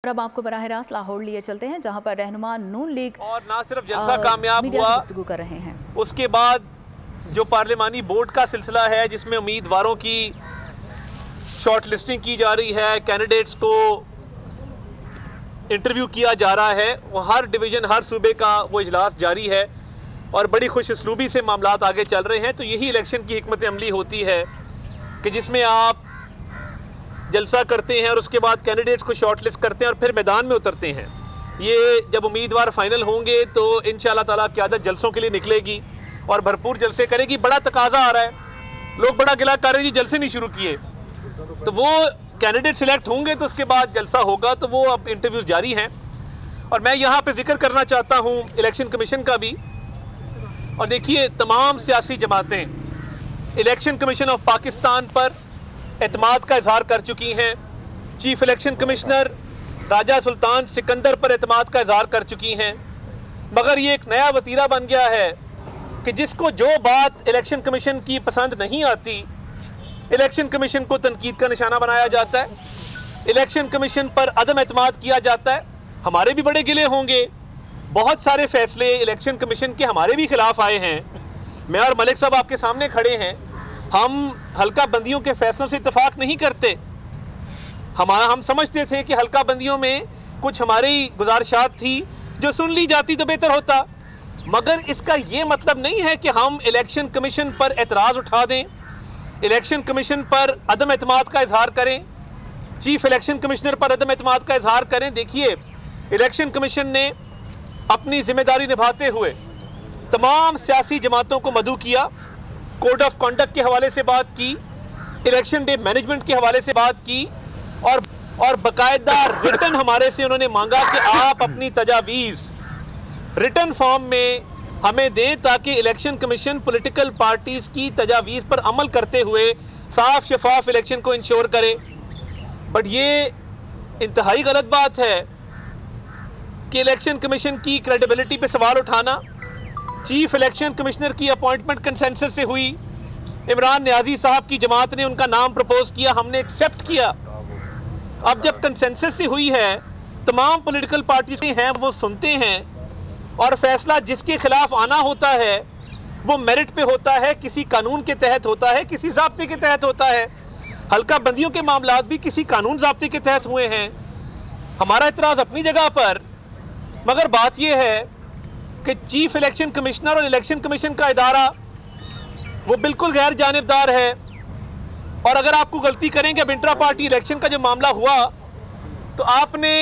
अब आपको बराह रास्त लाहौर लिए चलते हैं, जहां पर रहनुमा नून लीग और ना सिर्फ जलसा कामयाब हुआ, गुफ्तगू कर रहे हैं। उसके बाद जो पार्लिमानी बोर्ड का सिलसिला है जिसमें उम्मीदवारों की शॉर्ट लिस्टिंग की जा रही है, कैंडिडेट्स को इंटरव्यू किया जा रहा है, वो हर डिवीज़न हर सूबे का वो इजलास जारी है और बड़ी खुश उसलूबी से मामलात आगे चल रहे हैं। तो यही इलेक्शन की हिकमत अमली होती है कि जिसमें आप जलसा करते हैं और उसके बाद कैंडिडेट्स को शॉर्ट लिस्ट करते हैं और फिर मैदान में उतरते हैं। ये जब उम्मीदवार फाइनल होंगे तो इंशाअल्लाह ताला क़यादत जलसों के लिए निकलेगी और भरपूर जलसे करेगी। बड़ा तकाजा आ रहा है, लोग बड़ा गिला कर रहे हैं जी जलसे नहीं शुरू किए। तो वो कैंडिडेट सिलेक्ट होंगे तो उसके बाद जलसा होगा, तो वो अब इंटरव्यूज़ जारी हैं। और मैं यहाँ पर जिक्र करना चाहता हूँ इलेक्शन कमीशन का भी। और देखिए, तमाम सियासी जमातें इलेक्शन कमीशन ऑफ पाकिस्तान पर एतमाद का इजहार कर चुकी हैं। चीफ इलेक्शन कमिश्नर राजा सुल्तान सिकंदर पर एतमाद का इजहार कर चुकी हैं। मगर ये एक नया वतीरा बन गया है कि जिसको जो बात इलेक्शन कमीशन की पसंद नहीं आती, इलेक्शन कमीशन को तनकीद का निशाना बनाया जाता है, इलेक्शन कमीशन पर अदम एतमाद किया जाता है। हमारे भी बड़े गिले होंगे, बहुत सारे फैसले इलेक्शन कमीशन के हमारे भी खिलाफ आए हैं। मैं और मलिक साहब आपके सामने खड़े हैं, हम हल्का बंदियों के फैसलों से इत्तेफाक नहीं करते। हम समझते थे कि हल्का बंदियों में कुछ हमारी गुजारिशात थी जो सुन ली जाती तो बेहतर होता, मगर इसका ये मतलब नहीं है कि हम इलेक्शन कमीशन पर एतराज़ उठा दें, इलेक्शन कमीशन पर अदम एतमाद का इजहार करें, चीफ इलेक्शन कमिश्नर पर अदम एतमाद का इजहार करें। देखिए, इलेक्शन कमीशन ने अपनी जिम्मेदारी निभाते हुए तमाम सियासी जमातों को मदऊ किया, कोड ऑफ कंडक्ट के हवाले से बात की, इलेक्शन डे मैनेजमेंट के हवाले से बात की और बाकायदा रिटर्न हमारे से उन्होंने मांगा कि आप अपनी तजावीज़ रिटर्न फॉर्म में हमें दें ताकि इलेक्शन कमीशन पॉलिटिकल पार्टीज़ की तजावीज़ पर अमल करते हुए साफ शफाफ इलेक्शन को इंश्योर करे। बट ये इंतहाई गलत बात है कि इलेक्शन कमीशन की क्रेडिबिलिटी पे सवाल उठाना। चीफ इलेक्शन कमिश्नर की अपॉइंटमेंट कंसेंसस से हुई, इमरान नियाजी साहब की जमात ने उनका नाम प्रपोज किया, हमने एक्सेप्ट किया। अब जब कंसेंसस से हुई है, तमाम पॉलिटिकल पार्टीज हैं वो सुनते हैं और फैसला जिसके खिलाफ आना होता है वो मेरिट पे होता है, किसी कानून के तहत होता है, किसी ज़ाब्ते के तहत होता है। हल्का बंदियों के मामलात भी किसी कानून ज़ाब्ते के तहत हुए हैं। हमारा इतराज़ अपनी जगह पर, मगर बात यह है कि चीफ इलेक्शन कमिश्नर और इलेक्शन कमीशन का इदारा वो बिल्कुल गैर जानिबदार है। और अगर आपको गलती करेंगे, अब इंट्रा पार्टी इलेक्शन का जो मामला हुआ तो आपने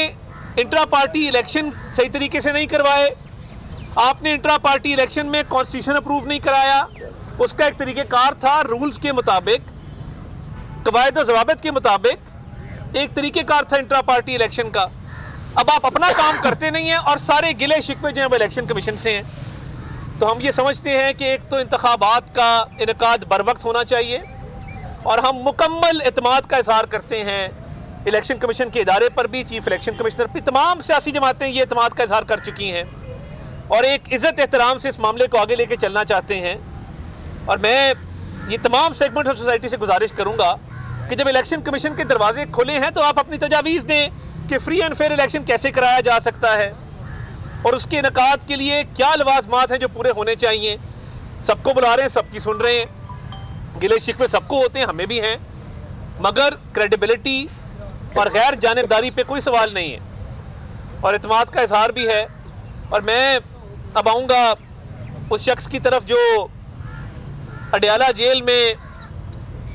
इंट्रा पार्टी इलेक्शन सही तरीके से नहीं करवाए, आपने इंट्रा पार्टी इलेक्शन में कॉन्स्टिट्यूशन अप्रूव नहीं कराया। उसका एक तरीक़ेकार था, रूल्स के मुताबिक, कवायद ज़वाबित के मुताबिक एक तरीक़ेकार था इंट्रा पार्टी इलेक्शन का। अब आप अपना काम करते नहीं हैं और सारे गिले शिकवे जो हैं वो इलेक्शन कमीशन से हैं। तो हम ये समझते हैं कि एक तो इंतखाबात का इनकाद बर वक्त होना चाहिए और हम मुकम्मल एतमाद का इजहार करते हैं इलेक्शन कमीशन के इदारे पर भी, चीफ इलेक्शन कमिश्नर पर। तमाम सियासी जमातें ये एतमाद का इजहार कर चुकी हैं और एक इज़्ज़त एहतराम से इस मामले को आगे लेके चलना चाहते हैं। और मैं ये तमाम सेगमेंट ऑफ सोसाइटी से गुजारिश करूँगा कि जब इलेक्शन कमीशन के दरवाजे खुले हैं तो आप अपनी तजावीज़ दें कि फ्री एंड फेयर इलेक्शन कैसे कराया जा सकता है और उसके इनकाद के लिए क्या लवाजमात हैं जो पूरे होने चाहिए। सबको बुला रहे हैं, सबकी सुन रहे हैं, गिले शिकवे सबको होते हैं, हमें भी हैं, मगर क्रेडिबिलिटी और गैर जानिबदारी पे कोई सवाल नहीं है और इत्मीनान का इजहार भी है। और मैं अब आऊँगा उस शख्स की तरफ जो अडयाला जेल में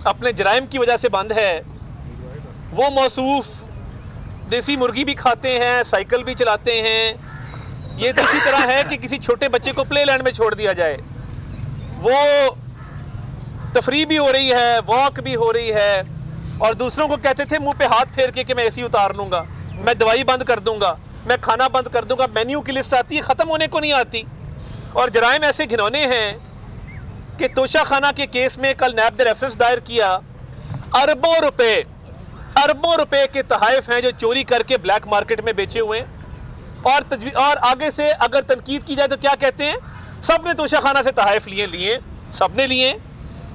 अपने जराइम की वजह से बंद है। वो मौसूफ देसी मुर्गी भी खाते हैं, साइकिल भी चलाते हैं। ये तो इसी तरह है कि किसी छोटे बच्चे को प्ले लैंड में छोड़ दिया जाए। वो तफरी भी हो रही है, वॉक भी हो रही है और दूसरों को कहते थे मुंह पे हाथ फेर के कि मैं एसी उतार लूँगा, मैं दवाई बंद कर दूँगा, मैं खाना बंद कर दूँगा। मेन्यू की लिस्ट आती है, ख़त्म होने को नहीं आती। और जराइम ऐसे घिनौने हैं कि तोशा खाना के केस में कल नैब ने रेफरेंस दायर किया। अरबों रुपए के तहाइफ हैं जो चोरी करके ब्लैक मार्केट में बेचे हुए हैं। और आगे से अगर तनकीद की जाए तो क्या कहते हैं, सब ने तोशा खाना से तहाइफ लिए, सब ने लिए,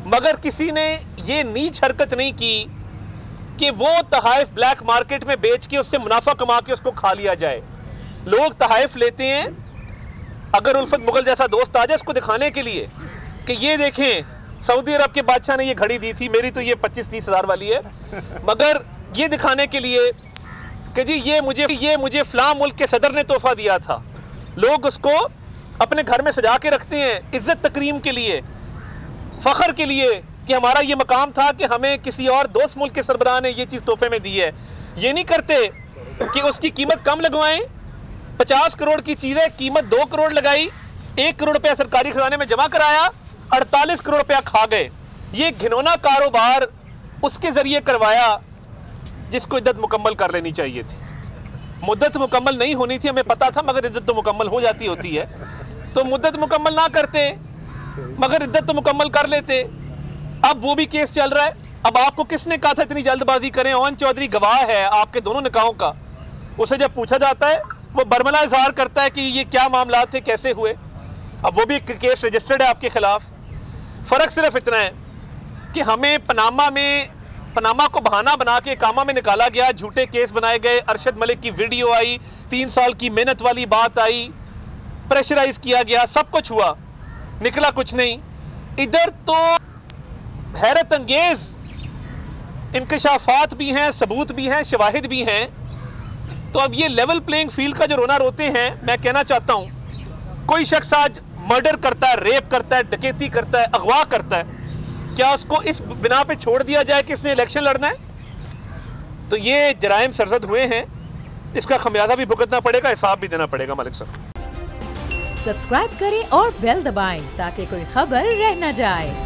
मगर किसी ने ये नीच हरकत नहीं की कि वो तहाइफ ब्लैक मार्केट में बेच के उससे मुनाफा कमा के उसको खा लिया जाए। लोग तहाइफ लेते हैं, अगर उल्फत मुगल जैसा दोस्त आ जाए उसको दिखाने के लिए कि ये देखें सऊदी अरब के बादशाह ने ये घड़ी दी थी, मेरी तो ये 25-30 हज़ार वाली है, मगर ये दिखाने के लिए कि जी ये मुझे फलां मुल्क के सदर ने तोहफा दिया था। लोग उसको अपने घर में सजा के रखते हैं इज्जत तकरीम के लिए, फ़ख्र के लिए कि हमारा ये मकाम था कि हमें किसी और दोस्त मुल्क के सरबराह ने ये चीज़ तोहफे में दी है। ये नहीं करते कि उसकी कीमत कम लगवाएं। 50 करोड़ की चीज़ है, कीमत 2 करोड़ लगाई, 1 करोड़ रुपया सरकारी खजाने में जमा कराया, 48 करोड़ रुपया खा गए। ये घिनौना कारोबार उसके ज़रिए करवाया जिसको इद्दत मुकम्मल कर लेनी चाहिए थी। मुद्दत मुकम्मल नहीं होनी थी, हमें पता था, मगर इद्दत तो मुकम्मल हो जाती होती है। तो मुद्दत मुकम्मल ना करते मगर इद्दत तो मुकम्मल कर लेते। अब वो भी केस चल रहा है। अब आपको किसने कहा था इतनी जल्दबाजी करें? ओवन चौधरी गवाह है आपके दोनों निकाहों का। उसे जब पूछा जाता है वो बरमला इजहार करता है कि ये क्या मामला थे, कैसे हुए। अब वो भी केस रजिस्टर्ड है आपके खिलाफ। फ़र्क सिर्फ इतना है कि हमें पनामा को बहाना बना के कामा में निकाला गया, झूठे केस बनाए गए, अरशद मलिक की वीडियो आई, 3 साल की मेहनत वाली बात आई, प्रेशराइज किया गया, सब कुछ हुआ, निकला कुछ नहीं। इधर तो हैरत अंगेज इंकशाफात भी हैं, सबूत भी हैं, शवाहिद भी हैं। तो अब ये लेवल प्लेइंग फील्ड का जो रोना रोते हैं, मैं कहना चाहता हूं कोई शख्स आज मर्डर करता है, रेप करता है, डकैती करता है, अगवा करता है, क्या उसको इस बिना पे छोड़ दिया जाए कि इसने इलेक्शन लड़ना है? तो ये जराइम सरजद हुए हैं, इसका खमियाजा भी भुगतना पड़ेगा, हिसाब भी देना पड़ेगा। मलिक साहब सब्सक्राइब करें और बेल दबाएं ताकि कोई खबर रह न जाए।